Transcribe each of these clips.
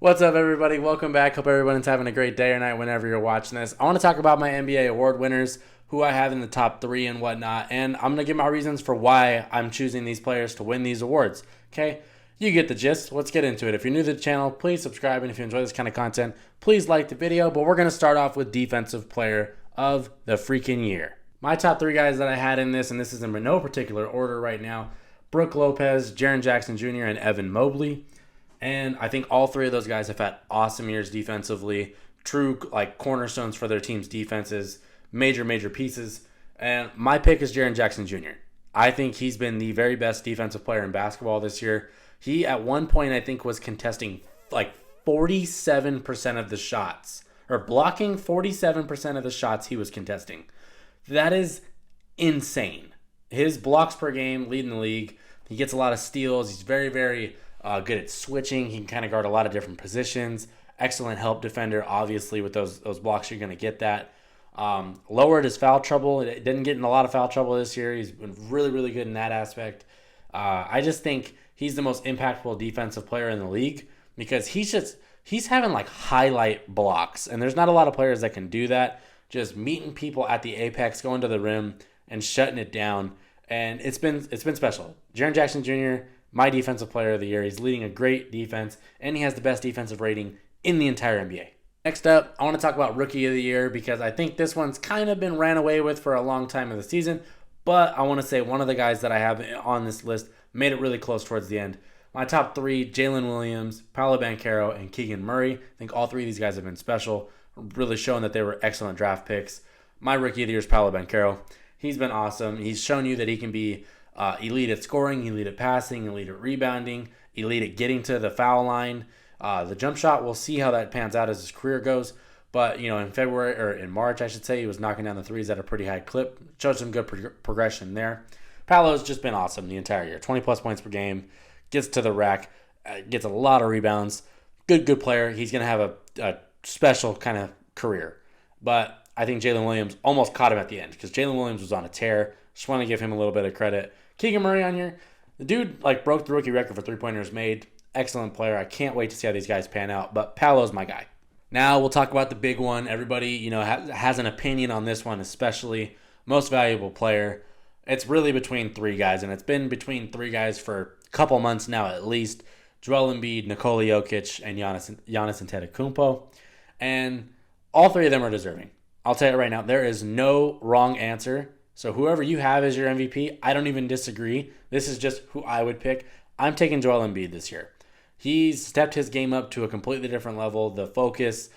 What's up, everybody? Welcome back. Hope everyone's having a great day or night whenever you're watching this. I want to talk about my NBA award winners, who I have in the top three and whatnot, and I'm going to give my reasons for why I'm choosing these players to win these awards. Okay? You get the gist. Let's get into it. If you're new to the channel, please subscribe, and if you enjoy this kind of content, please like the video. But we're going to start off with Defensive Player of the freaking year. My top three guys that I had in this, and this is in no particular order right now: Brook, Lopez, Jaren Jackson Jr., and Evan Mobley. And I think all three of those guys have had awesome years defensively, true cornerstones for their team's defenses, major pieces. And my pick is Jaren Jackson Jr. I think he's been the very best defensive player in basketball this year. He, at one point, I think, was contesting 47% of the shots, or blocking 47% of the shots he was contesting. That is insane. His blocks per game lead in the league. He gets a lot of steals. He's very good at switching. He can kind of guard a lot of different positions. Excellent help defender. Obviously, with those blocks, you're going to get that. Lowered his foul trouble. It didn't get in a lot of foul trouble this year. He's been really good in that aspect. I just think he's the most impactful defensive player in the league because he's having highlight blocks, and there's not a lot of players that can do that. Just meeting people at the apex, going to the rim, and shutting it down. And it's been special. Jaren Jackson Jr., my defensive player of the year. He's leading a great defense, and he has the best defensive rating in the entire NBA. Next up, I want to talk about Rookie of the Year because I think this one's kind of been ran away with for a long time of the season, but I want to say one of the guys that I have on this list made it really close towards the end. My top three: Jalen Williams, Paolo Banchero, and Keegan Murray. I think all three of these guys have been special, really showing that they were excellent draft picks. My Rookie of the Year is Paolo Banchero. He's been awesome. He's shown you that he can be elite at scoring, elite at passing, elite at rebounding, elite at getting to the foul line. The jump shot, we'll see how that pans out as his career goes. But, in February, or in March, I should say, he was knocking down the threes at a pretty high clip. Showed some good progression there. Paolo's just been awesome the entire year. 20-plus points per game. Gets to the rack. Gets a lot of rebounds. Good player. He's going to have a special kind of career. But I think Jalen Williams almost caught him at the end because Jalen Williams was on a tear. Just want to give him a little bit of credit. Keegan Murray on here. The dude broke the rookie record for three-pointers made. Excellent player. I can't wait to see how these guys pan out. But Paolo's my guy. Now we'll talk about the big one. Everybody, has an opinion on this one, especially most valuable player. It's really between three guys, and it's been between three guys for a couple months now at least. Joel Embiid, Nikola Jokic, and Giannis Antetokounmpo. And all three of them are deserving. I'll tell you right now, there is no wrong answer. So whoever you have as your MVP, I don't even disagree. This is just who I would pick. I'm taking Joel Embiid this year. He's stepped his game up to a completely different level. The focus,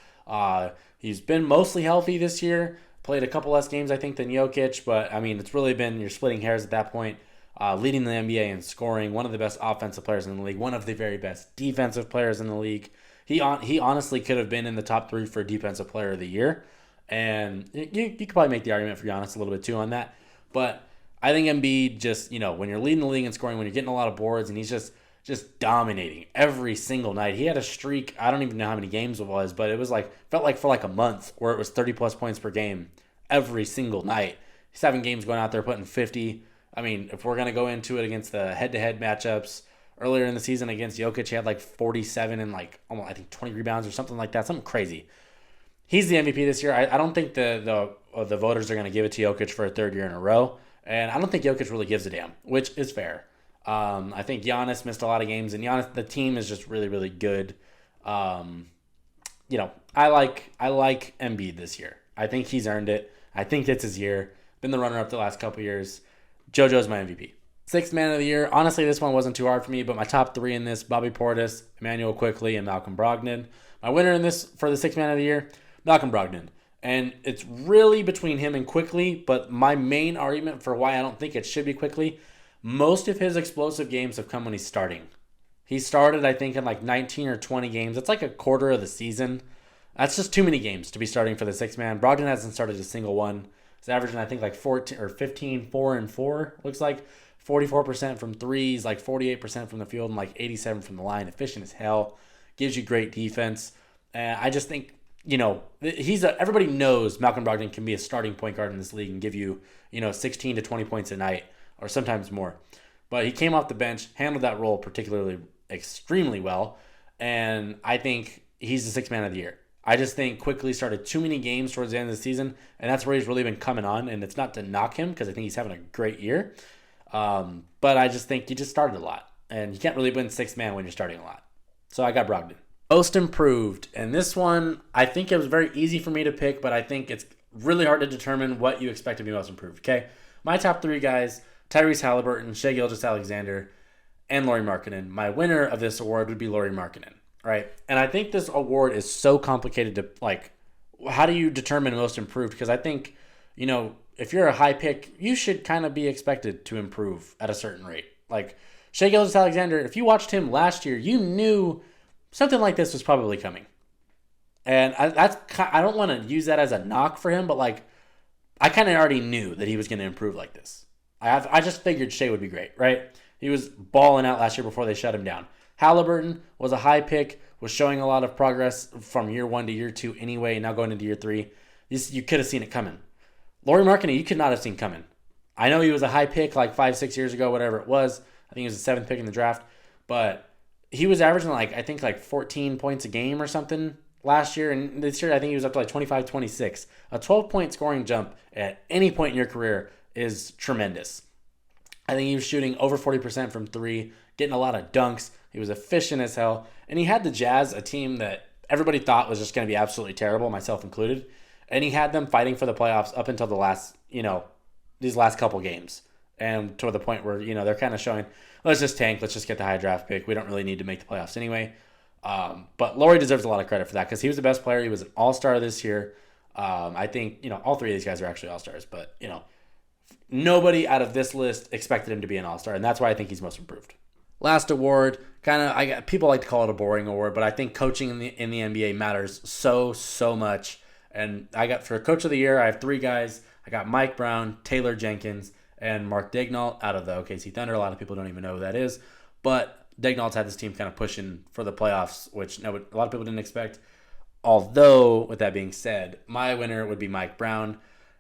he's been mostly healthy this year. Played a couple less games, I think, than Jokic. But, it's really been, you're splitting hairs at that point. Leading the NBA in scoring. One of the best offensive players in the league. One of the very best defensive players in the league. He honestly could have been in the top three for Defensive Player of the Year. And you could probably make the argument for Giannis a little bit too on that. But I think Embiid just, when you're leading the league in scoring, when you're getting a lot of boards, and he's just dominating every single night. He had a streak, I don't even know how many games it was, but it was felt like for a month where it was 30-plus points per game every single night. He's having games going out there putting 50. If we're going to go into it against the head-to-head matchups, earlier in the season against Jokic, he had 47 and almost, I think, 20 rebounds or something like that, something crazy. He's the MVP this year. I don't think the voters are going to give it to Jokic for a third year in a row. And I don't think Jokic really gives a damn, which is fair. I think Giannis missed a lot of games, and the team is just really good. I like Embiid this year. I think he's earned it. I think it's his year. Been the runner-up the last couple years. JoJo's my MVP. Sixth man of the year. Honestly, this one wasn't too hard for me, but my top three in this: Bobby Portis, Emmanuel Quickley, and Malcolm Brogdon. My winner in this for the sixth man of the year: Malcolm Brogdon. And it's really between him and Quickley, but my main argument for why I don't think it should be Quickley, most of his explosive games have come when he's starting. He started, I think, in 19 or 20 games. It's a quarter of the season. That's just too many games to be starting for the sixth man. Brogdon hasn't started a single one. He's averaging, I think, 14 or 15, 4 and 4, looks like. 44% from threes, 48% from the field, and 87% from the line. Efficient as hell. Gives you great defense. And I just think, everybody knows Malcolm Brogdon can be a starting point guard in this league and give you, 16 to 20 points a night or sometimes more. But he came off the bench, handled that role particularly extremely well, And I think he's the sixth man of the year. I just think Quickly started too many games towards the end of the season, and that's where he's really been coming on. And it's not to knock him because I think he's having a great year. But I just think he just started a lot. And you can't really win sixth man when you're starting a lot. So I got Brogdon. Most improved. And this one, I think it was very easy for me to pick, but I think it's really hard to determine what you expect to be most improved. Okay? My top three guys, Tyrese Halliburton, Shai Gilgeous-Alexander, and Lauri Markkanen. My winner of this award would be Lauri Markkanen. Right? And I think this award is so complicated to, like, how do you determine most improved? Because I think, if you're a high pick, you should kind of be expected to improve at a certain rate. Like, Shai Gilgeous-Alexander, if you watched him last year, you knew something like this was probably coming. And I don't want to use that as a knock for him, but, like, I kind of already knew that he was going to improve like this. I just figured Shai would be great, right? He was balling out last year before they shut him down. Halliburton was a high pick, was showing a lot of progress from year 1 to year 2 anyway, now going into year 3. You could have seen it coming. Lauri Markkanen, you could not have seen coming. I know he was a high pick like 5-6 years ago, whatever it was. I think he was the 7th pick in the draft. But he was averaging like 14 points a game or something last year. And this year I think he was up to like 25, 26. A 12-point scoring jump at any point in your career is tremendous. I think he was shooting over 40% from 3, getting a lot of dunks. He was efficient as hell. And he had the Jazz, a team that everybody thought was just going to be absolutely terrible, myself included. And he had them fighting for the playoffs up until the last, these last couple games. And to the point where, they're kind of showing, let's just tank. Let's just get the high draft pick. We don't really need to make the playoffs anyway. But Lauri deserves a lot of credit for that because he was the best player. He was an all-star this year. I think, all three of these guys are actually all-stars. But, nobody out of this list expected him to be an all-star. And that's why I think he's most improved. Last award, people like to call it a boring award, but I think coaching in the NBA matters so much. And for Coach of the Year, I have 3 guys. I got Mike Brown, Taylor Jenkins, and Mark Daigneault out of the OKC Thunder. A lot of people don't even know who that is, but Daigneault's had this team kind of pushing for the playoffs, which a lot of people didn't expect. Although, with that being said, my winner would be Mike Brown.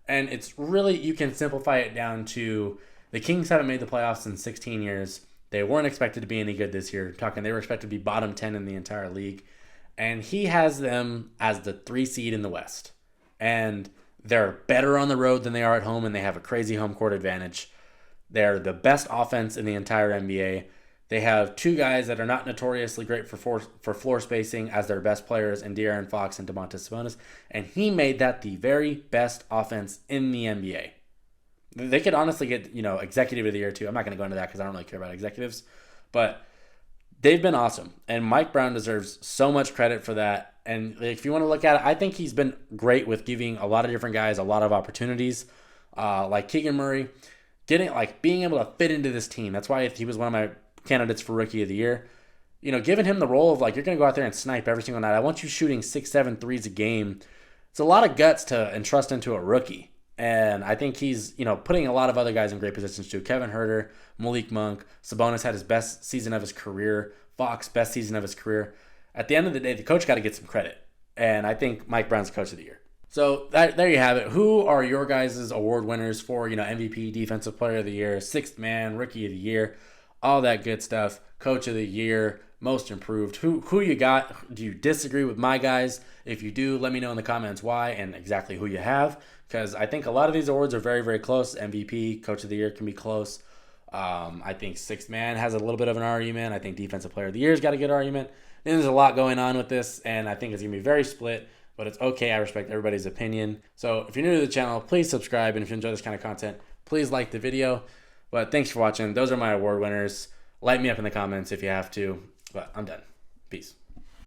And it's really, you can simplify it down to the Kings haven't made the playoffs in 16 years. They weren't expected to be any good this year. They were expected to be bottom 10 in the entire league. And he has them as the 3 seed in the West. And they're better on the road than they are at home, and they have a crazy home court advantage. They're the best offense in the entire NBA. They have 2 guys that are not notoriously great for floor spacing as their best players in De'Aaron Fox and Domantas Sabonis. And he made that the very best offense in the NBA. They could honestly get, executive of the year too. I'm not going to go into that because I don't really care about executives. But they've been awesome. And Mike Brown deserves so much credit for that. And if you want to look at it, I think he's been great with giving a lot of different guys a lot of opportunities. Like Keegan Murray, being able to fit into this team. That's why he was one of my candidates for Rookie of the Year. Giving him the role of you're going to go out there and snipe every single night. I want you shooting 6-7 threes a game. It's a lot of guts to entrust into a rookie. And I think he's, putting a lot of other guys in great positions too. Kevin Huerter, Malik Monk, Sabonis had his best season of his career. Fox, best season of his career. At the end of the day, the coach got to get some credit. And I think Mike Brown's Coach of the Year. So there you have it. Who are your guys' award winners for, MVP, Defensive Player of the Year, Sixth Man, Rookie of the Year, all that good stuff. Coach of the Year, Most Improved. Who you got? Do you disagree with my guys? If you do, let me know in the comments why and exactly who you have. Because I think a lot of these awards are very, very close. MVP, Coach of the Year can be close. I think Sixth Man has a little bit of an argument. I think Defensive Player of the Year's got a good argument. And there's a lot going on with this, and I think it's going to be very split. But it's okay. I respect everybody's opinion. So if you're new to the channel, please subscribe. And if you enjoy this kind of content, please like the video. But thanks for watching. Those are my award winners. Light me up in the comments if you have to. But I'm done. Peace.